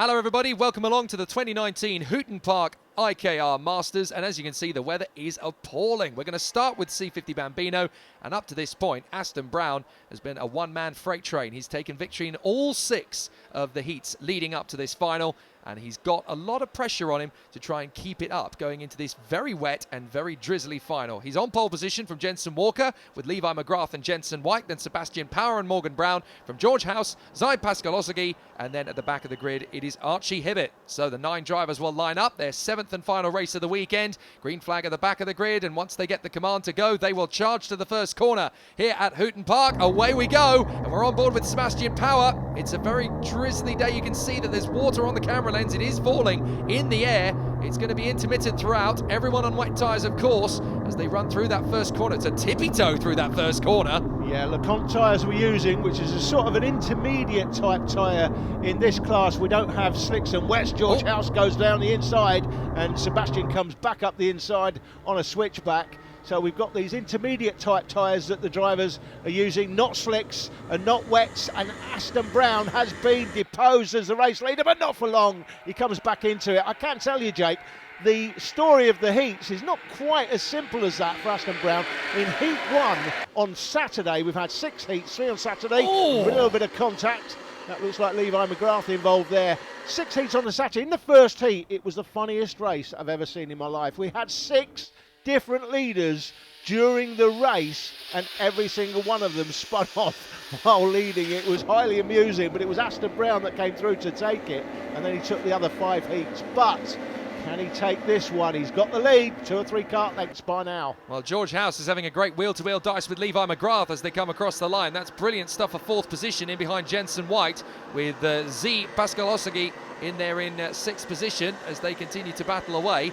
Hello everybody, welcome along to the 2019 Hooton Park IKR Masters, and as you can see the weather is appalling. We're going to start with C50 Bambino, and up to this point Aston Brown has been a one-man freight train. He's taken victory in all 6 of the heats leading up to this final, and he's got a lot of pressure on him to try and keep it up going into this very wet and very drizzly final. He's on pole position from Jenson Walker with Levi McGrath and Jenson White, then Sebastian Power and Morgan Brown from George House, Zai Pascalosagi, and then at the back of the grid it is Archie Hibbett. So the 9 drivers will line up, their 7th and final race of the weekend. Green flag at the back of the grid, and once they get the command to go, they will charge to the first corner here at Hooton Park. Away we go, and we're on board with Sebastian Power. It's a very drizzly day. You can see that there's water on the camera lens. It is falling in the air. It's going to be intermittent throughout. Everyone on wet tyres, of course, as they run through that first corner. It's a tippy-toe through that first corner. Yeah, LeConte tyres we're using, which is a sort of an intermediate type tyre. In this class, we don't have slicks and wets. George House goes down the inside, and Sebastian comes back up the inside on a switchback. So we've got these intermediate type tyres that the drivers are using, not slicks and not wets, and Aston Brown has been deposed as the race leader, but not for long. He comes back into it. I can tell you, Jake, the story of the heats is not quite as simple as that for Aston Brown. In Heat 1 on Saturday, we've had 6 heats, 3 on Saturday, with a little bit of contact. That looks like Levi McGrath involved there. 6 heats on the Saturday. In the first heat, it was the funniest race I've ever seen in my life. We had 6 different leaders during the race, and every single one of them spun off while leading. It was highly amusing, but it was Aston Brown that came through to take it, and then he took the other 5 heats. But can he take this one? He's got the lead, 2 or 3 kart lengths by now. Well, George House is having a great wheel-to-wheel dice with Levi McGrath as they come across the line. That's brilliant stuff for 4th position in behind Jenson White, with Zai Pascalosagi in there in 6th position as they continue to battle away.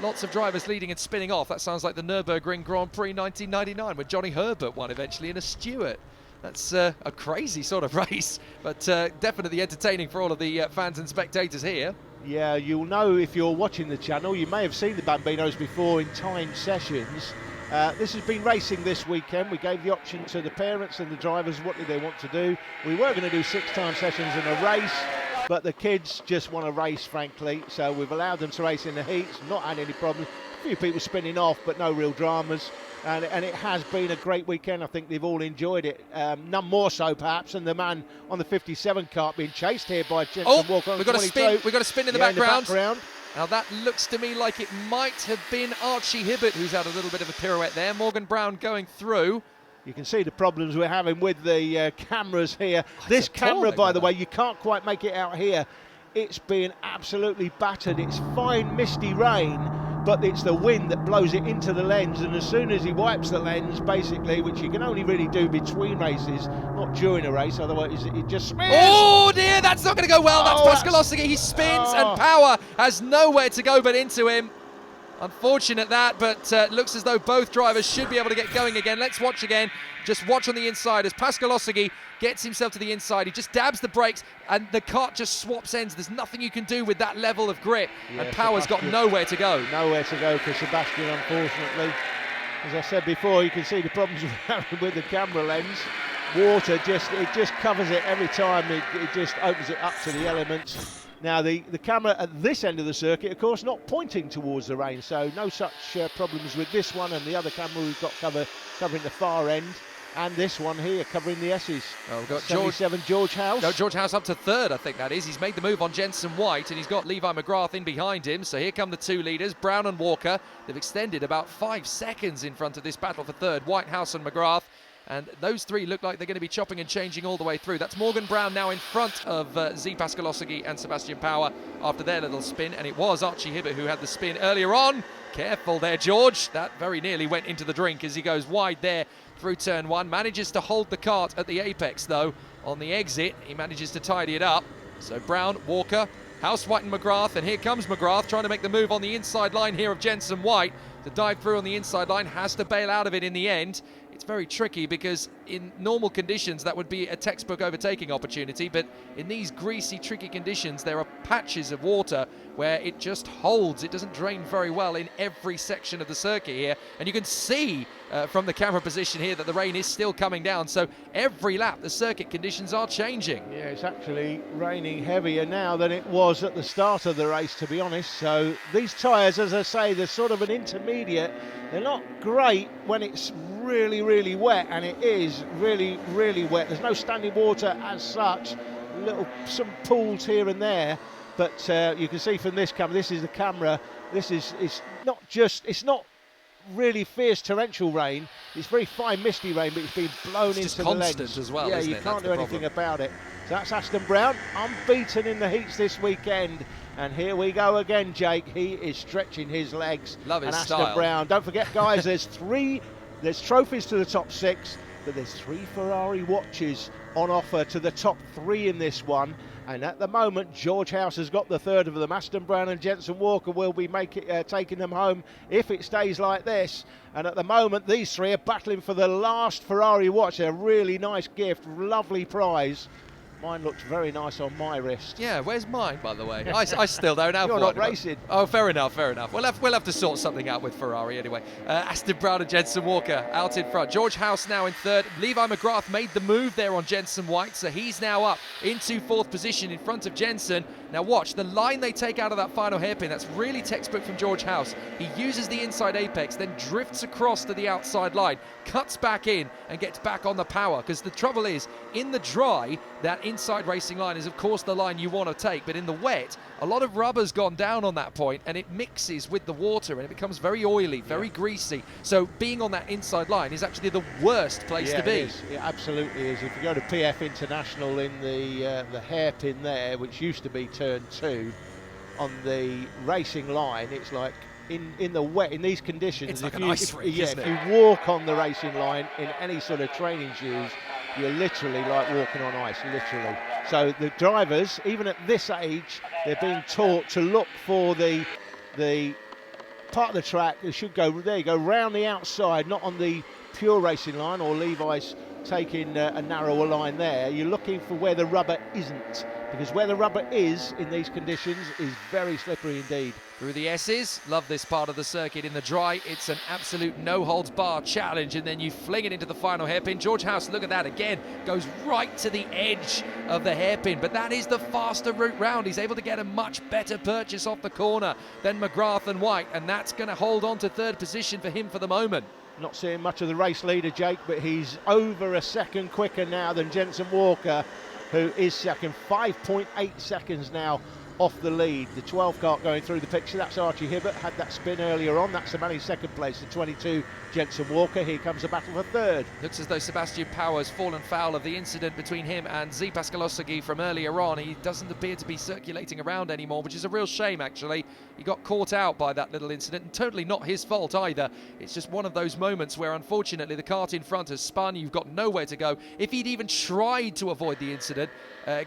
Lots of drivers leading and spinning off. That sounds like the Nürburgring Grand Prix 1999 when Johnny Herbert won eventually in a Stewart. That's a crazy sort of race, but definitely entertaining for all of the fans and spectators here. Yeah, you'll know if you're watching the channel, you may have seen the Bambinos before in timed sessions. This has been racing this weekend. We gave the option to the parents and the drivers, what did they want to do. We were going to do 6 time sessions in a race, but the kids just want to race, frankly, so we've allowed them to race in the heats, not had any problems. A few people spinning off, but no real dramas. And it has been a great weekend. I think they've all enjoyed it. None more so, perhaps, than the man on the 57 kart being chased here by Jenson Walker on the 22. We've got a spin in the background. Now that looks to me like it might have been Archie Hibbett who's had a little bit of a pirouette there. Morgan Brown going through. You can see the problems we're having with the cameras here. This camera, by the way, you can't quite make it out here. It's being absolutely battered. It's fine misty rain, but it's the wind that blows it into the lens, and as soon as he wipes the lens, basically, which you can only really do between races, not during a race, otherwise it just smears. Oh dear, that's not going to go well. That's Pascalosagi. He spins and Power has nowhere to go but into him. Unfortunate that, but looks as though both drivers should be able to get going again. Let's watch again. Just watch on the inside as Pascalosagi gets himself to the inside. He just dabs the brakes and the kart just swaps ends. There's nothing you can do with that level of grip. Yeah, and Power's got nowhere to go. Nowhere to go for Sebastian, unfortunately. As I said before, you can see the problems we're having with the camera lens. Water, it just covers it every time. It just opens it up to the elements. Now, the camera at this end of the circuit, of course, not pointing towards the rain, so no such problems with this one, and the other camera we've got covering the far end, and this one here covering the S's. Oh, we've got 77 George House. No, George House up to 3rd, I think that is. He's made the move on Jenson White, and he's got Levi McGrath in behind him, so here come the 2 leaders, Brown and Walker. They've extended about 5 seconds in front of this battle for 3rd, White, House and McGrath. And those 3 look like they're going to be chopping and changing all the way through. That's Morgan Brown now in front of Zai Pascalosagi and Sebastian Power after their little spin. And it was Archie Hibbett who had the spin earlier on. Careful there, George. That very nearly went into the drink as he goes wide there through turn 1. Manages to hold the kart at the apex, though. On the exit, he manages to tidy it up. So Brown, Walker, House, White and McGrath. And here comes McGrath trying to make the move on the inside line here of Jenson White. To dive through on the inside line, has to bail out of it in the end. it's very tricky because in normal conditions that would be a textbook overtaking opportunity, but in these greasy, tricky conditions there are patches of water where it just holds. It doesn't drain very well in every section of the circuit here, and you can see from the camera position here that the rain is still coming down, so every lap the circuit conditions are changing. Yeah, it's actually raining heavier now than it was at the start of the race, to be honest. So these tyres, as I say, they're sort of an intermediate. They're not great when it's really, really wet, and it is really, really wet. There's no standing water as such, some pools here and there, but you can see from this camera, this is the camera, it's not really fierce torrential rain. It's very fine misty rain, but it's been blown into the legs. Constant as well, yeah, isn't you it? can't do anything about it. So that's Aston Brown, unbeaten in the heats this weekend. And here we go again, Jake. He is stretching his legs. Love his Aston style. Brown. Don't forget, guys, there's trophies to the top 6, but there's 3 Ferrari watches on offer to the top 3 in this one. And at the moment, George House has got the third of them. Aston Brown and Jenson Walker will be taking them home if it stays like this. And at the moment, these 3 are battling for the last Ferrari watch. A really nice gift, lovely prize. Mine looks very nice on my wrist. Yeah, where's mine, by the way? I still don't have You're one. not racing. Oh, fair enough, fair enough. We'll have to sort something out with Ferrari anyway. Aston Brown and Jenson Walker out in front. George House now in third. Levi McGrath made the move there on Jenson White, so he's now up into 4th position in front of Jenson. Now watch, the line they take out of that final hairpin, that's really textbook from George House. He uses the inside apex, then drifts across to the outside line, cuts back in and gets back on the power, because the trouble is, in the dry, that inside racing line is of course the line you want to take, but in the wet, a lot of rubber's gone down on that point and it mixes with the water and it becomes very oily, very greasy. So being on that inside line is actually the worst place to be. It absolutely is. If you go to PF International in the hairpin there, which used to be turn 2, on the racing line, it's like in the wet, in these conditions, it's like an ice rink, isn't it? If you walk on the racing line in any sort of training shoes, you're literally like walking on ice, literally. So the drivers, even at this age, they're being taught to look for the part of the track that should go, there you go, round the outside, not on the pure racing line, or Levi's taking a narrower line there. You're looking for where the rubber isn't, because where the rubber is in these conditions is very slippery indeed. Through the S's, love this part of the circuit. In the dry, it's an absolute no-holds-barred challenge, and then you fling it into the final hairpin. George House, look at that again, goes right to the edge of the hairpin, but that is the faster route round. He's able to get a much better purchase off the corner than McGrath and White, and that's going to hold on to 3rd position for him for the moment. Not seeing much of the race leader, Jake, but he's over a second quicker now than Jenson Walker, who is second. 5.8 seconds now off the lead. The 12 kart going through the picture, that's Archie Hibbert, had that spin earlier on. That's the man in second place, the 22 Jenson Walker. Here comes the battle for third. Looks as though Sebastian Power's fallen foul of the incident between him and Z Pascalosagui from earlier on. He doesn't appear to be circulating around anymore, which is a real shame actually. He got caught out by that little incident, and totally not his fault either. It's just one of those moments where unfortunately the kart in front has spun, you've got nowhere to go. If he'd even tried to avoid the incident,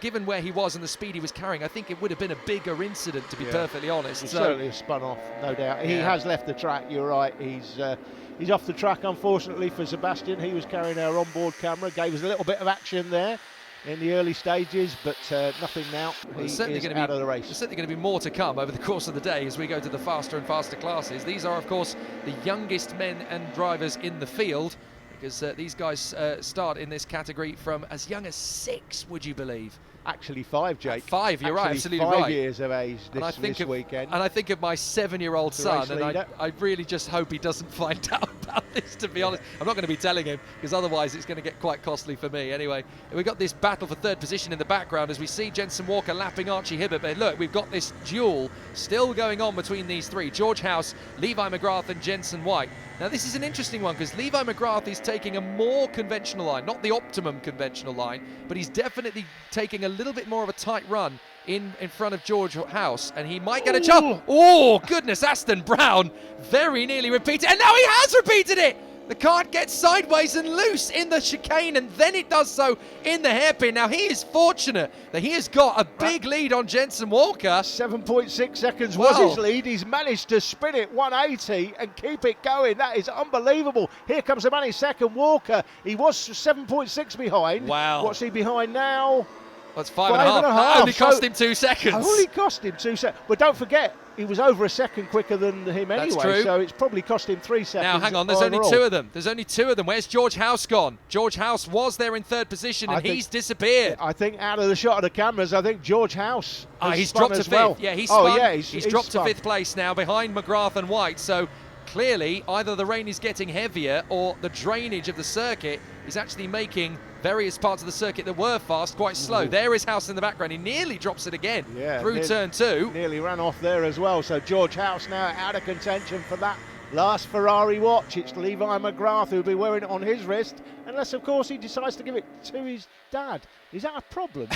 given where he was and the speed he was carrying, I think it would have been a bigger incident, to be perfectly honest. He certainly has spun off, no doubt. He has left the track, you're right. He's off the track, unfortunately, for Sebastian. He was carrying our onboard camera, gave us a little bit of action there in the early stages, but nothing now. Well, he is out of the race. There's certainly going to be more to come over the course of the day as we go to the faster and faster classes. These are, of course, the youngest men and drivers in the field, because these guys start in this category from as young as 6, would you believe? Actually 5, Jake. 5, you're right, absolutely 5 right. years of age this weekend. And I think of my 7-year-old son, and leader. I really just hope he doesn't find out about this, to be honest. I'm not going to be telling him, because otherwise it's going to get quite costly for me. Anyway, we've got this battle for 3rd position in the background as we see Jenson Walker lapping Archie Hibbert. But look, we've got this duel still going on between these 3. George House, Levi McGrath and Jenson White. Now this is an interesting one, because Levi McGrath is taking a more conventional line, not the optimum conventional line, but he's definitely taking a little bit more of a tight run in front of George House, and he might get a jump. Oh goodness, Aston Brown very nearly repeated, and now he has repeated it. The kart gets sideways and loose in the chicane, and then it does so in the hairpin. Now, he is fortunate that he has got a big lead on Jensen Walker. 7.6 seconds was his lead. He's managed to spin it 180 and keep it going. That is unbelievable. Here comes the man in second, Walker. He was 7.6 behind. Wow. What's he behind now? That's 5.5. That only cost him 2 seconds. Only cost him 2 seconds. But don't forget, he was over a second quicker than him anyway. That's true. So it's probably cost him 3 seconds. Now, hang on, there's only two of them. There's only two of them. Where's George House gone? George House was there in third position, and he's disappeared. I think out of the shot of the cameras, I think George House he's dropped to fifth. Well. Yeah, he's spun. Oh, yeah, he's dropped to fifth place now, behind McGrath and White. So clearly, either the rain is getting heavier or the drainage of the circuit is actually making various parts of the circuit that were fast quite slow. There is House in the background. He nearly drops it again through turn 2. Nearly ran off there as well. So George House now out of contention for that last Ferrari watch. It's Levi McGrath who'll be wearing it on his wrist, unless of course he decides to give it to his dad. Is that a problem?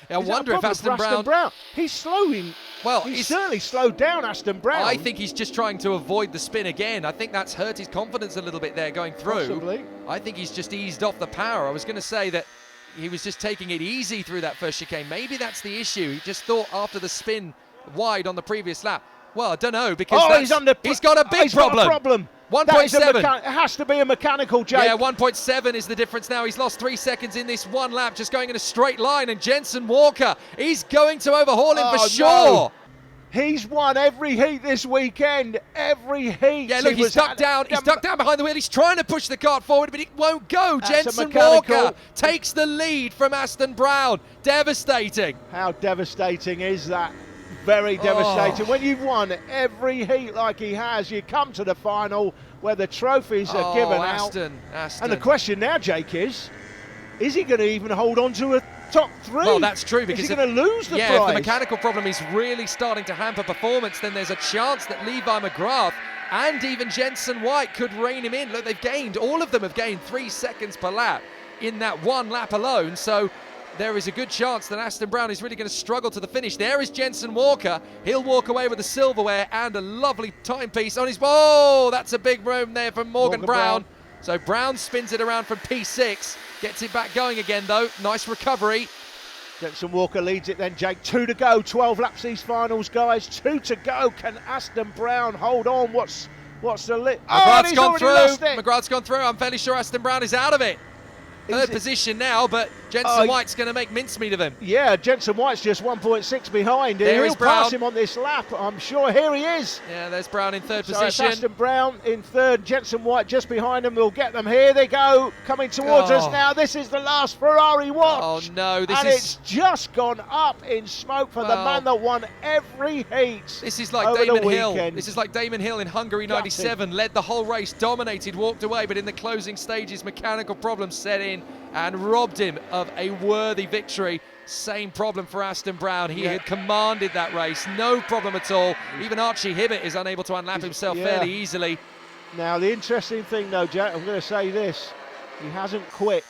I wonder if Aston Brown... He's slowing. Well, he's certainly slowed down Aston Brown. I think he's just trying to avoid the spin again. I think that's hurt his confidence a little bit there going through. Possibly. I think he's just eased off the power. I was going to say that he was just taking it easy through that first chicane. Maybe that's the issue. He just thought after the spin wide on the previous lap. Well, I don't know, because he's got a big problem. 1.7. It has to be a mechanical, Jake. Yeah, 1.7 is the difference now. He's lost 3 seconds in this one lap, just going in a straight line. And Jensen Walker, he's going to overhaul him for sure. No. He's won every heat this weekend. Every heat. Yeah, look, he's ducked down. He's ducked down behind the wheel. He's trying to push the kart forward, but it won't go. Jensen Walker takes the lead from Aston Brown. Devastating. How devastating is that? Very devastating. When you've won every heat like he has, you come to the final where the trophies are given out. And the question now, Jake, is he going to even hold on to a top 3? Well, that's true, because is he going to lose the prize? If the mechanical problem is really starting to hamper performance, then there's a chance that Levi McGrath and even Jensen White could rein him in. Look, all of them have gained 3 seconds per lap in that one lap alone. So there is a good chance that Aston Brown is really going to struggle to the finish. There is Jensen Walker. He'll walk away with the silverware and a lovely timepiece on his... Oh, that's a big room there from Morgan Brown. So Brown spins it around from P6, gets it back going again, though. Nice recovery. Jensen Walker leads it then, Jake. 2 to go. 12 laps these finals, guys. 2 to go. Can Aston Brown hold on? What's the lit? McGrath's gone through. McGrath's gone through. I'm fairly sure Aston Brown is out of it. Third position now, but Jensen White's going to make mincemeat of him. Yeah, Jensen White's just 1.6 behind. He'll pass him on this lap, I'm sure. Here he is. Yeah, there's Brown in third so position. Aston Brown in third, Jensen White just behind him. We'll get them. Here they go, coming towards us now. This is the last Ferrari watch. Oh, no. It's just gone up in smoke for the man that won every heat. This is like Damon Hill. This is like Damon Hill in Hungary 97. Led the whole race, dominated, walked away, but in the closing stages, mechanical problems set in and robbed him of a worthy victory. Same problem for Aston Brown. He had commanded that race, no problem at all. Even Archie Hibbett is unable to unlap himself fairly easily. Now, the interesting thing, though, Jack, I'm going to say this. He hasn't quit.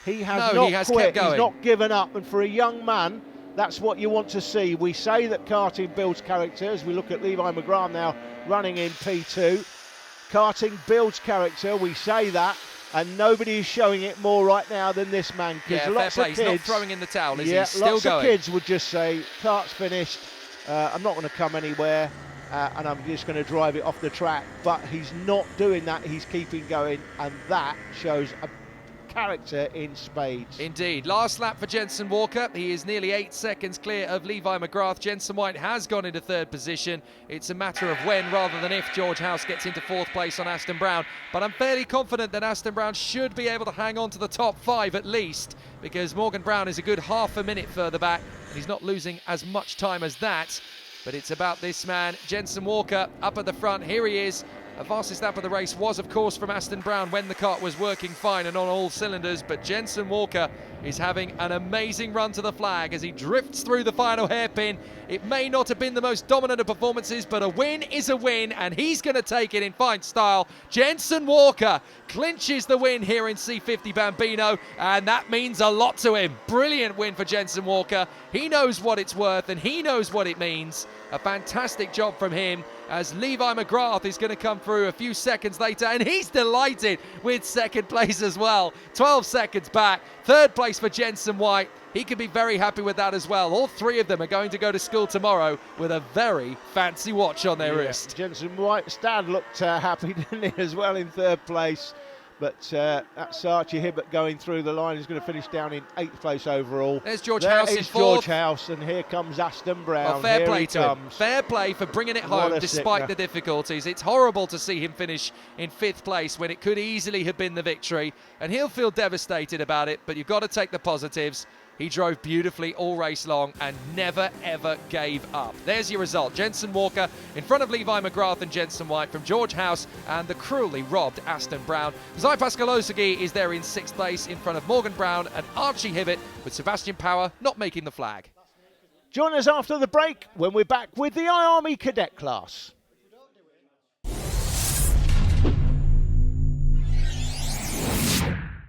He has not quit. He's not given up. And for a young man, that's what you want to see. We say that karting builds character, as we look at Levi McGrath now running in P2. Karting builds character, we say that. And nobody is showing it more right now than this man. Yeah, lots fair play. Of kids, he's not throwing in the towel, is he? He's still lots going. Of kids would just say, kart's finished, I'm not going to come anywhere, and I'm just going to drive it off the track. But he's not doing that. He's keeping going, and that shows a character in spades. Indeed. Last lap for Jensen Walker. He is nearly 8 seconds clear of Levi McGrath. Jensen White has gone into third position. It's a matter of when rather than if George House gets into fourth place on Aston Brown. But I'm fairly confident that Aston Brown should be able to hang on to the top 5 at least, because Morgan Brown is a good half a minute further back and he's not losing as much time as that. But it's about this man, Jensen Walker, up at the front. Here he is. The fastest lap of the race was, of course, from Aston Brown when the kart was working fine and on all cylinders, but Jensen Walker is having an amazing run to the flag as he drifts through the final hairpin. It may not have been the most dominant of performances, but a win is a win, and he's going to take it in fine style. Jensen Walker clinches the win here in C50 Bambino, and that means a lot to him. Brilliant win for Jensen Walker. He knows what it's worth, and he knows what it means. A fantastic job from him. as Levi McGrath is going to come through a few seconds later, and he's delighted with second place as well. 12 seconds back. Third place for Jensen White. He could be very happy with that as well. All three of them are going to go to school tomorrow with a very fancy watch on their wrist. Jensen White's dad looked happy, didn't he, as well, in third place. But that's Archie Hibbert going through the line. He's going to finish down in 8th place overall. There's George House in 4th. George House, and here comes Aston Brown. Well, fair here play he to comes. him. Fair play for bringing it What home a despite sickener. the difficulties. It's horrible to see him finish in 5th place when it could easily have been the victory, and he'll feel devastated about it, but you've got to take the positives. He drove beautifully all race long and never, ever gave up. There's your result. Jensen Walker in front of Levi McGrath and Jensen White from George House and the cruelly robbed Aston Brown. Zai Pascalosagi is there in 6th place in front of Morgan Brown and Archie Hibbert, with Sebastian Power not making the flag. Join us after the break when we're back with the I Army Cadet class.